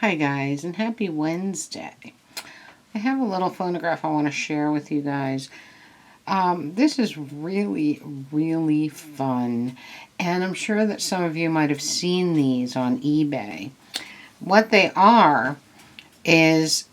Hi guys, and happy Wednesday. I have a little phonograph I want to share with you guys. This is really fun, and I'm sure that some of you might have seen these on eBay. What they are is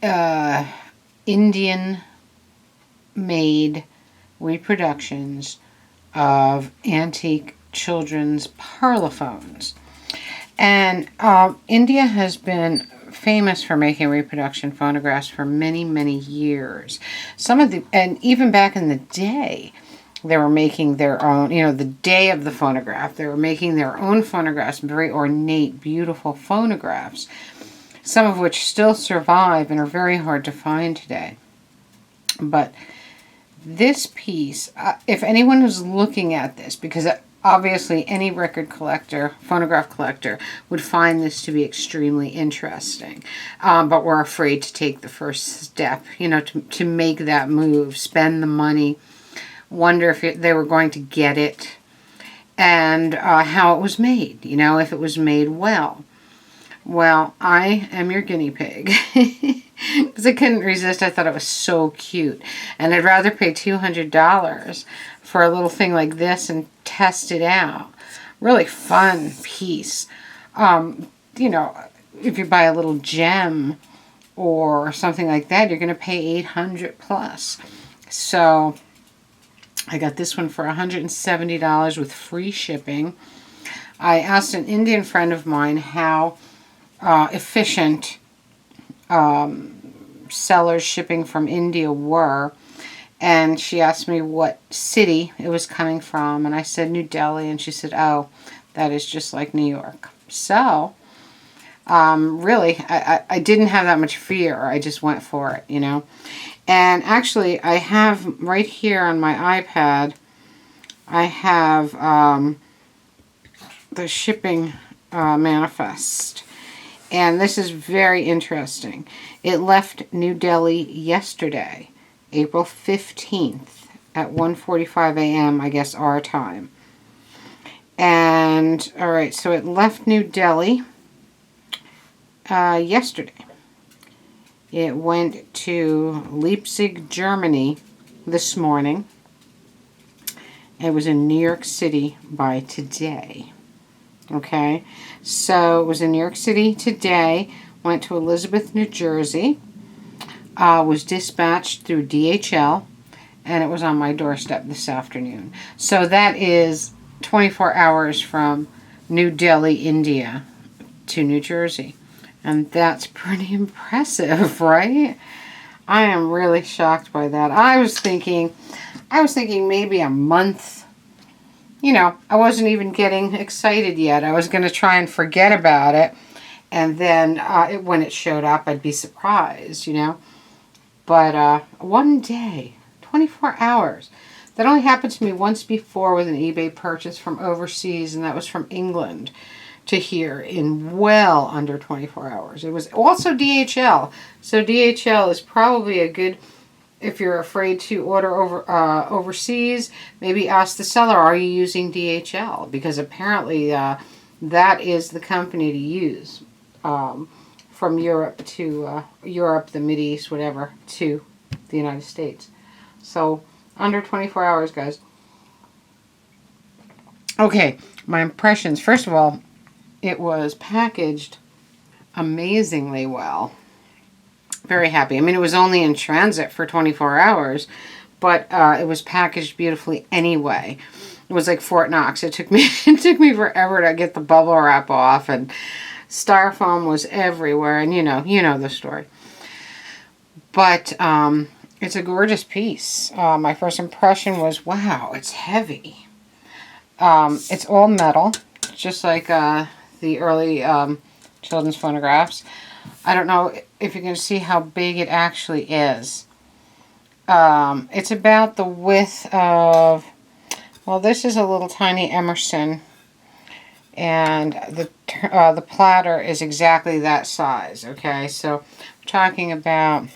Indian-made reproductions of antique children's parlophones. And India has been famous for making reproduction phonographs for many years. And even back in the day, they were making their own, the day of the phonograph, they were making their own phonographs, very ornate, beautiful phonographs, some of which still survive and are very hard to find today. But this piece, if anyone is looking at this, because obviously any record collector, phonograph collector, would find this to be extremely interesting. But we're afraid to take the first step, to make that move, spend the money, wonder if they were going to get it, and how it was made, if it was made well. Well, I am your guinea pig. Because I couldn't resist. I thought it was so cute. And I'd rather pay $200 for a little thing like this and test it out. Really fun piece. If you buy a little gem or something like that, you're going to pay $800 plus. So I got this one for $170 with free shipping. I asked an Indian friend of mine how efficient sellers shipping from India were, and she asked me what city it was coming from, and I said New Delhi, and she said, oh, that is just like New York. So really, I didn't have that much fear. I just went for it, And actually, I have right here on my iPad, I have the shipping manifest. And this is very interesting. It left New Delhi yesterday, April 15th at 1:45 a.m., I guess our time. And, all right, so it left New Delhi yesterday. It went to Leipzig, Germany this morning. It was in New York City by today. Okay, so it was in New York City today, went to Elizabeth, New Jersey, was dispatched through DHL, and it was on my doorstep this afternoon. So that is 24 hours from New Delhi, India to New Jersey. And that's pretty impressive, right? I am really shocked by that. I was thinking maybe a month. I wasn't even getting excited yet. I was going to try and forget about it. And then when it showed up, I'd be surprised, But one day, 24 hours. That only happened to me once before with an eBay purchase from overseas, and that was from England to here in well under 24 hours. It was also DHL. So DHL is probably a good... If you're afraid to order overseas, maybe ask the seller, are you using DHL? Because apparently that is the company to use from Europe to the Mideast, whatever, to the United States. So under 24 hours, guys. Okay, my impressions. First of all, it was packaged amazingly well. Very happy. I mean, it was only in transit for 24 hours, but it was packaged beautifully anyway. It was like Fort Knox. It took me forever to get the bubble wrap off, and styrofoam was everywhere, and you know the story. But it's a gorgeous piece. My first impression was, wow, it's heavy. It's all metal, just like the early children's phonographs. I don't know if you can see how big it actually is. It's about the width of, well, this is a little tiny Emerson, and the platter is exactly that size, okay? So we're talking about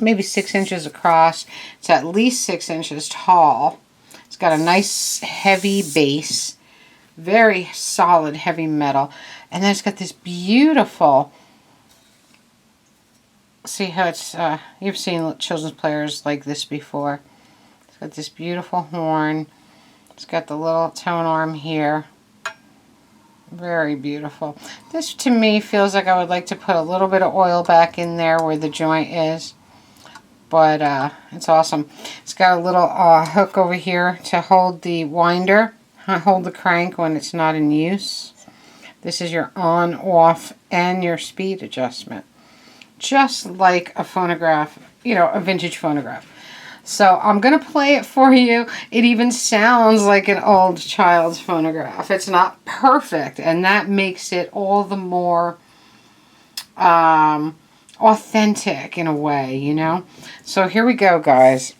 maybe 6 inches across. It's at least 6 inches tall. It's got a nice heavy base, very solid heavy metal. And then it's got this beautiful, see how it's, you've seen children's players like this before. It's got this beautiful horn. It's got the little tone arm here. Very beautiful. This to me feels like I would like to put a little bit of oil back in there where the joint is. But it's awesome. It's got a little hook over here to hold the winder, hold the crank when it's not in use. This is your on, off, and your speed adjustment. Just like a phonograph, you know, a vintage phonograph. So I'm going to play it for you. It even sounds like an old child's phonograph. It's not perfect, and that makes it all the more authentic in a way, you know? So here we go, guys.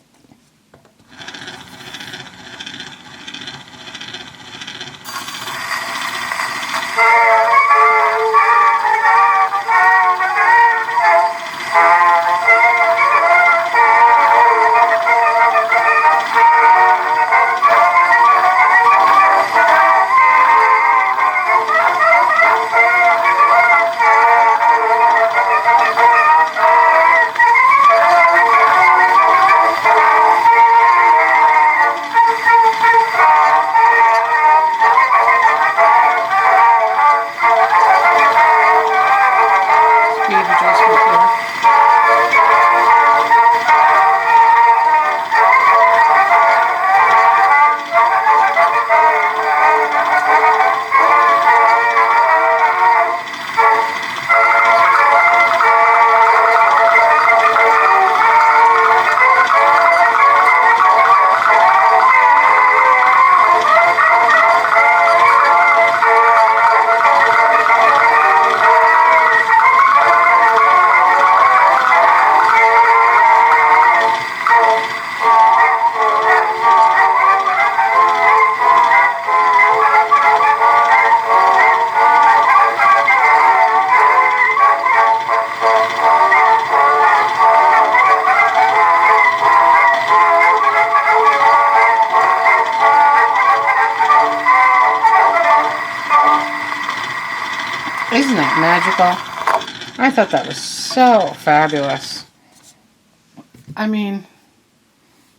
Isn't that magical? I thought that was so fabulous. I mean,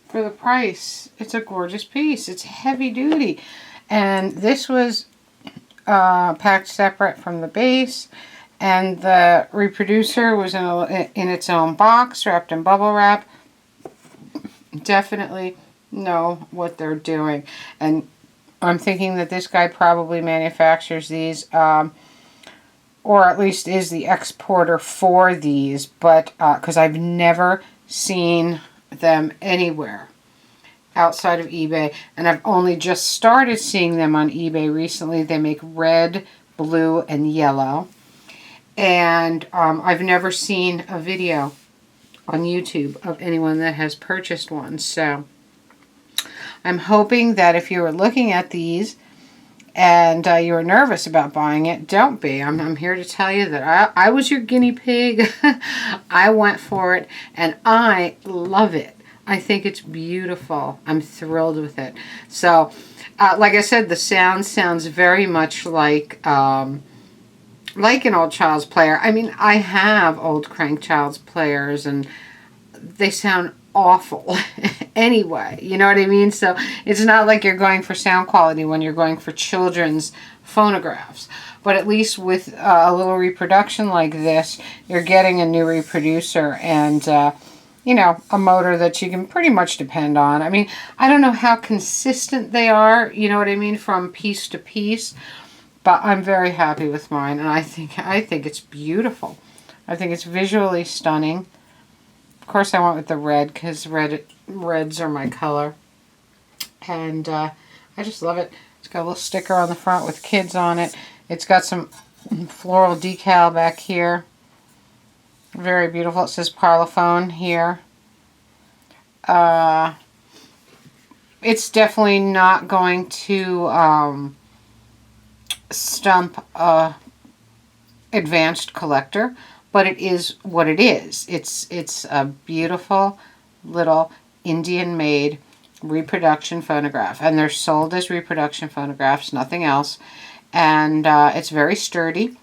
for the price, it's a gorgeous piece. It's heavy duty. And this was packed separate from the base. And the reproducer was in its own box, wrapped in bubble wrap. Definitely know what they're doing. And I'm thinking that this guy probably manufactures these, or at least is the exporter for these, but because I've never seen them anywhere outside of eBay, and I've only just started seeing them on eBay recently. They make red, blue, and yellow, and I've never seen a video on YouTube of anyone that has purchased one. So I'm hoping that if you were looking at these and you were nervous about buying it, don't be. I'm here to tell you that I was your guinea pig. I went for it, and I love it. I think it's beautiful. I'm thrilled with it. So, like I said, the sound sounds very much like an old child's player. I mean, I have old crank child's players, and they sound awful anyway, you know what I mean? So it's not like you're going for sound quality when you're going for children's phonographs, but at least with a little reproduction like this, you're getting a new reproducer and you know, a motor that you can pretty much depend on. I mean, I don't know how consistent they are, you know what I mean, from piece to piece, but I'm very happy with mine, and I think it's beautiful. I think it's visually stunning. Of course, I went with the red because reds are my color. And I just love it. It's got a little sticker on the front with kids on it. It's got some floral decal back here. Very beautiful. It says Parlophone here. It's definitely not going to stump a advanced collector, but it is what it is. It's a beautiful little Indian-made reproduction phonograph, and they're sold as reproduction phonographs, nothing else. And it's very sturdy.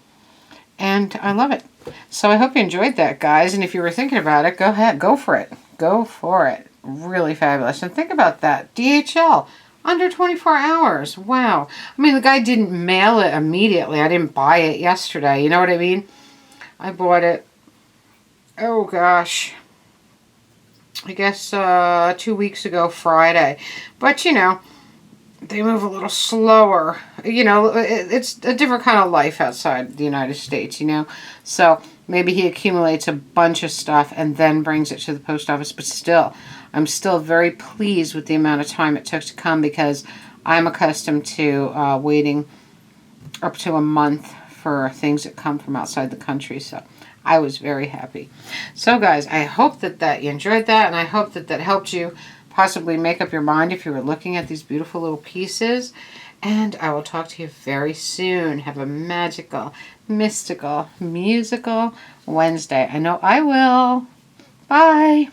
And I love it. So I hope you enjoyed that, guys. And if you were thinking about it, go ahead. Go for it. Go for it. Really fabulous. And think about that. DHL. Under 24 hours. Wow. I mean, the guy didn't mail it immediately. I didn't buy it yesterday. You know what I mean? I bought it, oh gosh, I guess 2 weeks ago Friday. But, you know, they move a little slower. You know, it's a different kind of life outside the United States, you know. So maybe he accumulates a bunch of stuff and then brings it to the post office. But still, I'm still very pleased with the amount of time it took to come, because I'm accustomed to waiting up to a month for things that come from outside the country. So I was very happy. So guys, I hope that you enjoyed that, and I hope that helped you possibly make up your mind if you were looking at these beautiful little pieces. And I will talk to you very soon. Have a magical, mystical, musical Wednesday. I know I will. Bye.